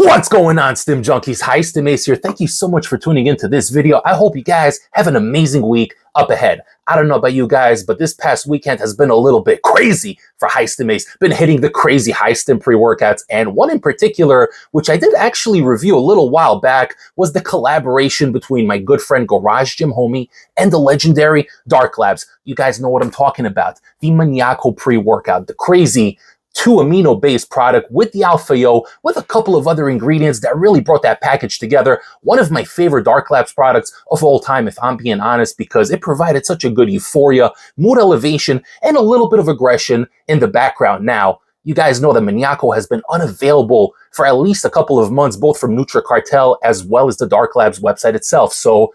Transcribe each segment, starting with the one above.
What's going on, Stim Junkies? High Stim Ace here. Thank you so much for tuning into this video. I hope you guys have an amazing week up ahead. I don't know about you guys, but this past weekend has been a little bit crazy for High Stim Ace. Been hitting the crazy high stim pre-workouts, and one in particular, which I did actually review a little while back, was the collaboration between my good friend Garage Gym Homie and the legendary Dark Labs. You guys know what I'm talking about. The Maniaco pre-workout, the crazy 2 amino-based product with the Alpha Yo, with a couple of other ingredients that really brought that package together. One of my favorite Dark Labs products of all time, if I'm being honest, because it provided such a good euphoria, mood elevation, and a little bit of aggression in the background. Now, you guys know that Maniaco has been unavailable for at least a couple of months, both from NutriCartel as well as the Dark Labs website itself. So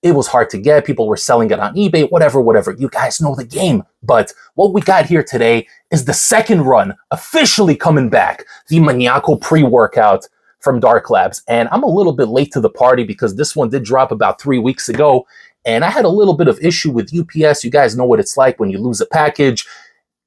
it was hard to get. People were selling it on eBay, whatever. You guys know the game. But what we got here today is the second run officially coming back, the Maniaco pre-workout from Dark Labs. And I'm a little bit late to the party because this one did drop about 3 weeks ago. And I had a little bit of issue with UPS. You guys know what it's like when you lose a package.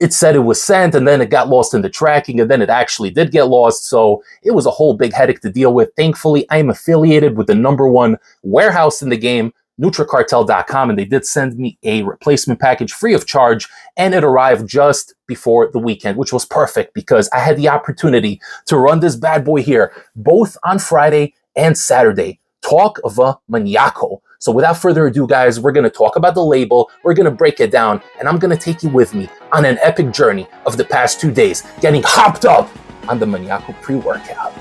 It said it was sent, and then it got lost in the tracking, and then it actually did get lost. So it was a whole big headache to deal with. Thankfully, I am affiliated with the #1 warehouse in the game, NutriCartel.com, and they did send me a replacement package free of charge, and it arrived just before the weekend, which was perfect because I had the opportunity to run this bad boy here, both on Friday and Saturday. Talk of a Maniaco. So without further ado, guys, we're going to talk about the label, we're going to break it down, and I'm going to take you with me on an epic journey of the past 2 days, getting hopped up on the Maniaco pre-workout.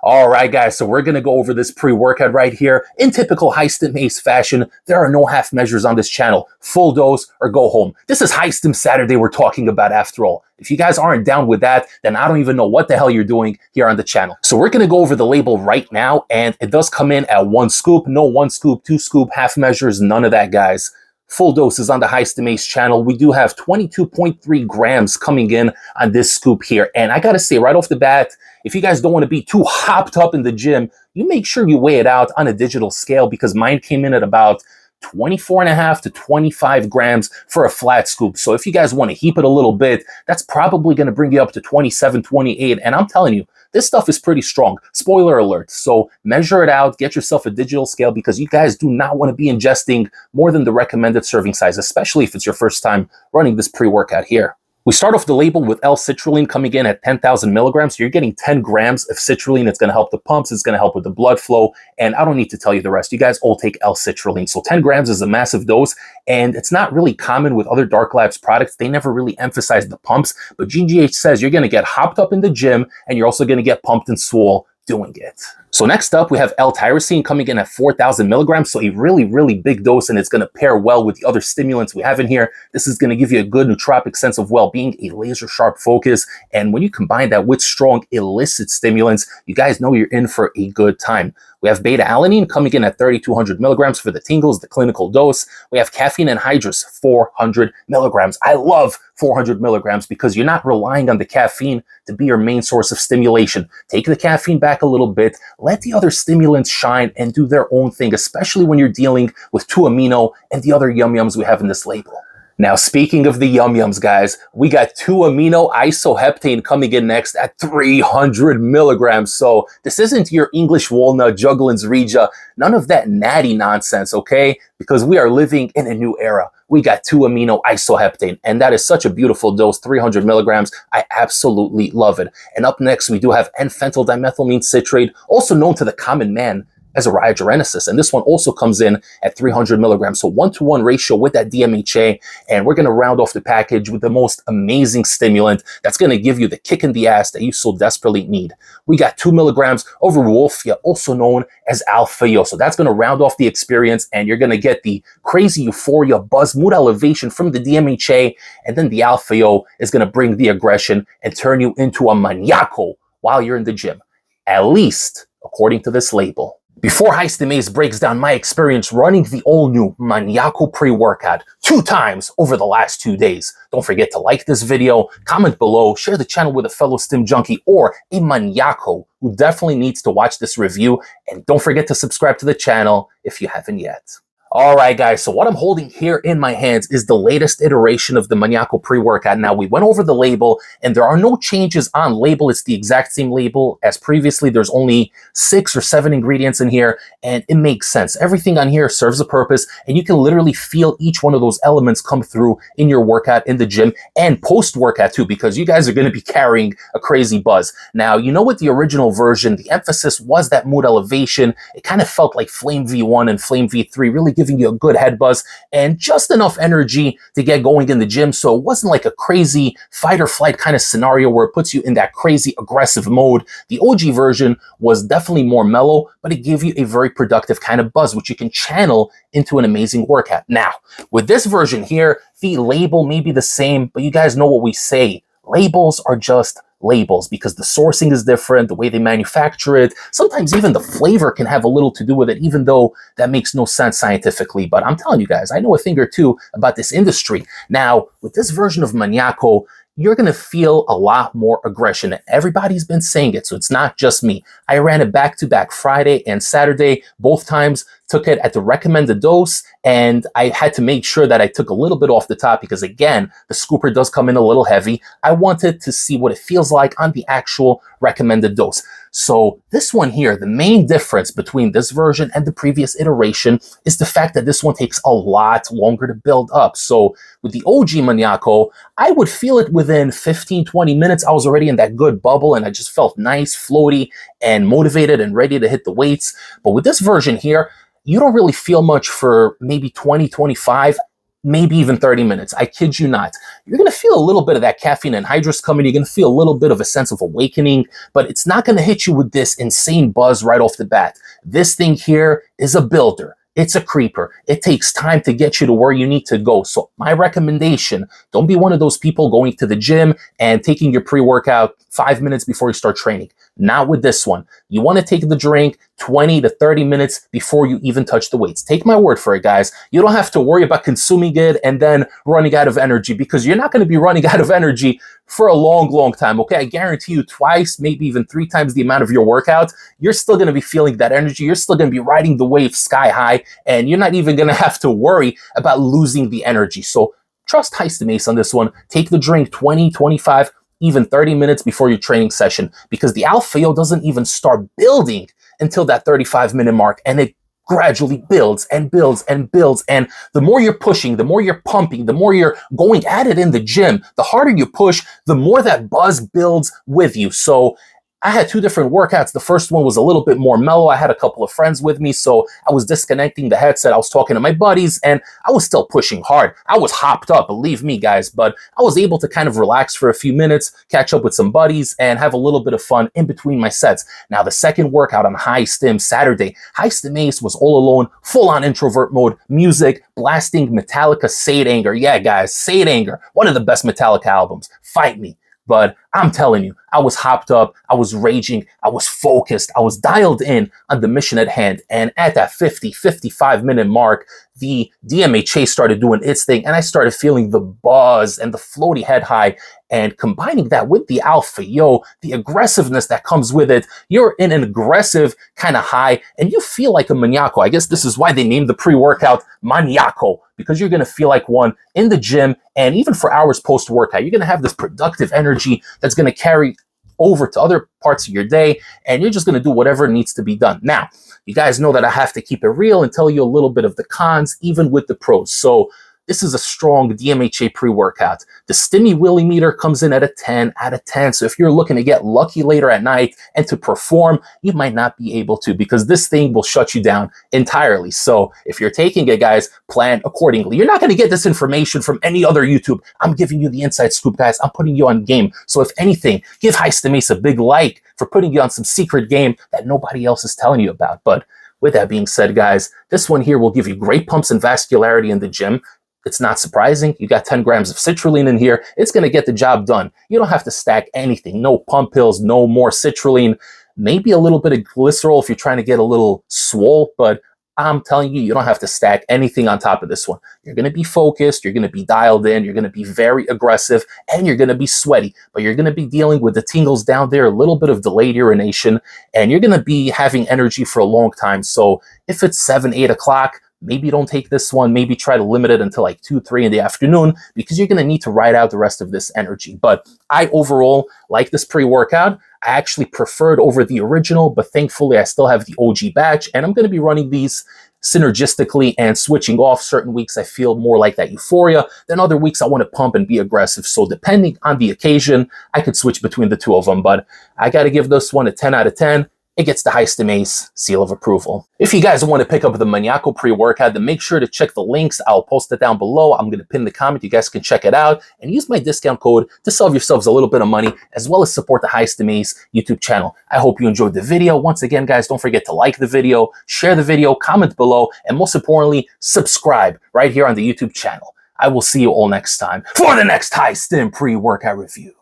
All right, guys, so we're going to go over this pre-workout right here. In typical High Stim Ace fashion, there are no half measures on this channel. Full dose or go home. This is High Stim Saturday we're talking about after all. If you guys aren't down with that, then I don't even know what the hell you're doing here on the channel. So we're going to go over the label right now, and it does come in at 1 scoop. No 1 scoop, 2 scoop, half measures, none of that, guys. Full doses on the High Stim Ace channel. We do have 22.3 grams coming in on this scoop here. And I gotta say right off the bat, if you guys don't want to be too hopped up in the gym, you make sure you weigh it out on a digital scale, because mine came in at about 24.5 to 25 grams for a flat scoop. So if you guys want to heap it a little bit, that's probably going to bring you up to 27, 28. And I'm telling you, this stuff is pretty strong. Spoiler alert. So measure it out, get yourself a digital scale, because you guys do not want to be ingesting more than the recommended serving size, especially if it's your first time running this pre-workout here. We start off the label with L-citrulline coming in at 10,000 milligrams. So you're getting 10 grams of citrulline. It's going to help the pumps. It's going to help with the blood flow. And I don't need to tell you the rest. You guys all take L-citrulline. So 10 grams is a massive dose. And it's not really common with other Dark Labs products. They never really emphasize the pumps. But GGH says you're going to get hopped up in the gym, and you're also going to get pumped and swole doing it. So next up, we have L-tyrosine coming in at 4,000 milligrams. So a really, really big dose, and it's going to pair well with the other stimulants we have in here. This is going to give you a good nootropic sense of well-being, a laser sharp focus. And when you combine that with strong illicit stimulants, you guys know you're in for a good time. We have beta-alanine coming in at 3,200 milligrams for the tingles, the clinical dose. We have caffeine anhydrous, 400 milligrams. I love 400 milligrams because you're not relying on the caffeine to be your main source of stimulation. Take the caffeine back a little bit. Let the other stimulants shine and do their own thing, especially when you're dealing with 2 amino and the other yum-yums we have in this label. Now, speaking of the yum-yums, guys, we got 2 amino isoheptane coming in next at 300 milligrams. So this isn't your English walnut, Jugglin's Regia, none of that natty nonsense, okay? Because we are living in a new era. We got 2 amino isoheptane, and that is such a beautiful dose, 300 milligrams. I absolutely love it. And up next, we do have N-phentyl dimethylamine citrate, also known to the common man as a rhyogenesis. And this one also comes in at 300 milligrams. So 1-to-1 ratio with that DMHA. And we're going to round off the package with the most amazing stimulant that's going to give you the kick in the ass that you so desperately need. We got 2 milligrams of Wolfia, also known as Alpha Yo. So that's going to round off the experience, and you're going to get the crazy euphoria, buzz, mood elevation from the DMHA. And then the Alpha Yo is going to bring the aggression and turn you into a Maniaco while you're in the gym. At least according to this label. Before High Stim Ace breaks down my experience running the all-new Maniaco pre-workout 2 times over the last 2 days, don't forget to like this video, comment below, share the channel with a fellow Stim junkie or a Maniaco who definitely needs to watch this review, and don't forget to subscribe to the channel if you haven't yet. Alright guys, so what I'm holding here in my hands is the latest iteration of the Maniaco pre-workout. Now, we went over the label and there are no changes on label. It's the exact same label as previously. There's only 6 or 7 ingredients in here and it makes sense. Everything on here serves a purpose and you can literally feel each one of those elements come through in your workout in the gym and post-workout too, because you guys are going to be carrying a crazy buzz. Now, you know, with the original version, the emphasis was that mood elevation. It kind of felt like Flame V1 and Flame V3, really giving you a good head buzz and just enough energy to get going in the gym. So it wasn't like a crazy fight or flight kind of scenario where it puts you in that crazy aggressive mode. The OG version was definitely more mellow, but it gave you a very productive kind of buzz, which you can channel into an amazing workout. Now, with this version here, the label may be the same, but you guys know what we say. Labels are just labels because the sourcing is different, the way they manufacture it. Sometimes even the flavor can have a little to do with it, even though that makes no sense scientifically. But I'm telling you guys, I know a thing or two about this industry. Now, with this version of Maniaco, you're going to feel a lot more aggression. Everybody's been saying it, so it's not just me. I ran it back-to-back Friday and Saturday. Both times took it at the recommended dose, and I had to make sure that I took a little bit off the top because, again, the scooper does come in a little heavy. I wanted to see what it feels like on the actual recommended dose. So this one here, the main difference between this version and the previous iteration is the fact that this one takes a lot longer to build up. So with the OG Maniaco, I would feel it within 15-20 minutes. I was already in that good bubble and I just felt nice, floaty, and motivated and ready to hit the weights. But with this version here, you don't really feel much for maybe 20-25, maybe even 30 minutes. I kid you not. You're going to feel a little bit of that caffeine anhydrous coming. You're going to feel a little bit of a sense of awakening, but it's not going to hit you with this insane buzz right off the bat. This thing here is a builder. It's a creeper. It takes time to get you to where you need to go. So my recommendation, don't be one of those people going to the gym and taking your pre-workout 5 minutes before you start training. Not with this one. You want to take the drink 20 to 30 minutes before you even touch the weights. Take my word for it, guys. You don't have to worry about consuming it and then running out of energy because you're not going to be running out of energy for a long, long time, okay? I guarantee you twice, maybe even 3 times the amount of your workout, you're still going to be feeling that energy. You're still going to be riding the wave sky high, and you're not even going to have to worry about losing the energy. So trust High Stim Ace on this one. Take the drink 20, 25, even 30 minutes before your training session because the alpha doesn't even start building until that 35-minute mark, and it gradually builds and builds and builds. And the more you're pushing, the more you're pumping, the more you're going at it in the gym, the harder you push, the more that buzz builds with you. So I had 2 different workouts. The first one was a little bit more mellow. I had a couple of friends with me, so I was disconnecting the headset. I was talking to my buddies, and I was still pushing hard. I was hopped up, believe me, guys, but I was able to kind of relax for a few minutes, catch up with some buddies, and have a little bit of fun in between my sets. Now, the second workout on High Stim Saturday, High Stim Ace was all alone, full-on introvert mode, music, blasting Metallica Sade Anger. Yeah, guys, Sade Anger, one of the best Metallica albums. Fight me. But I'm telling you, I was hopped up, I was raging, I was focused, I was dialed in on the mission at hand. And at that 55-minute mark, the DMHA started doing its thing, and I started feeling the buzz and the floaty head high. And combining that with the alpha, the aggressiveness that comes with it, you're in an aggressive kind of high, and you feel like a Maniaco. I guess this is why they named the pre-workout Maniaco, because you're going to feel like one in the gym, and even for hours post-workout, you're going to have this productive energy that's going to carry over to other parts of your day, and you're just going to do whatever needs to be done. Now, you guys know that I have to keep it real and tell you a little bit of the cons, even with the pros. So this is a strong DMHA pre-workout. The Stimmy Willy meter comes in at a 10 out of 10. So if you're looking to get lucky later at night and to perform, you might not be able to because this thing will shut you down entirely. So if you're taking it, guys, plan accordingly. You're not going to get this information from any other YouTube. I'm giving you the inside scoop, guys. I'm putting you on game. So if anything, give High Stim Ace a big like for putting you on some secret game that nobody else is telling you about. But with that being said, guys, this one here will give you great pumps and vascularity in the gym. It's not surprising. You got 10 grams of citrulline in here. It's going to get the job done. You don't have to stack anything. No pump pills, no more citrulline. maybe a little bit of glycerol if you're trying to get a little swole, but I'm telling you, you don't have to stack anything on top of this one. You're going to be focused, you're going to be dialed in, you're going to be very aggressive, and you're going to be sweaty, but you're going to be dealing with the tingles down there, a little bit of delayed urination, and you're going to be having energy for a long time. So if it's 7, 8 o'clock, maybe don't take this one. Maybe try to limit it until like 2, 3 in the afternoon, because you're going to need to ride out the rest of this energy. But I overall like this pre-workout. I actually preferred over the original, but thankfully I still have the OG batch, and I'm going to be running these synergistically and switching off. Certain weeks I feel more like that euphoria, then other weeks I want to pump and be aggressive. So depending on the occasion, I could switch between the two of them, but I got to give this one a 10 out of 10. It gets the High Stim Ace seal of approval. If you guys want to pick up the Maniaco pre-workout, then make sure to check the links. I'll post it down below. I'm going to pin the comment. You guys can check it out and use my discount code to save yourselves a little bit of money, as well as support the High Stim Ace YouTube channel. I hope you enjoyed the video. Once again, guys, don't forget to like the video, share the video, comment below, and most importantly, subscribe right here on the YouTube channel. I will see you all next time for the next High Stim pre-workout review.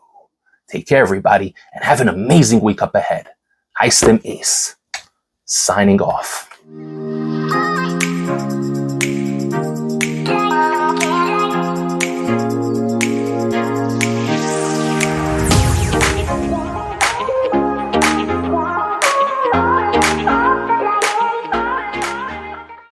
Take care, everybody, and have an amazing week up ahead. High Stim Ace, signing off.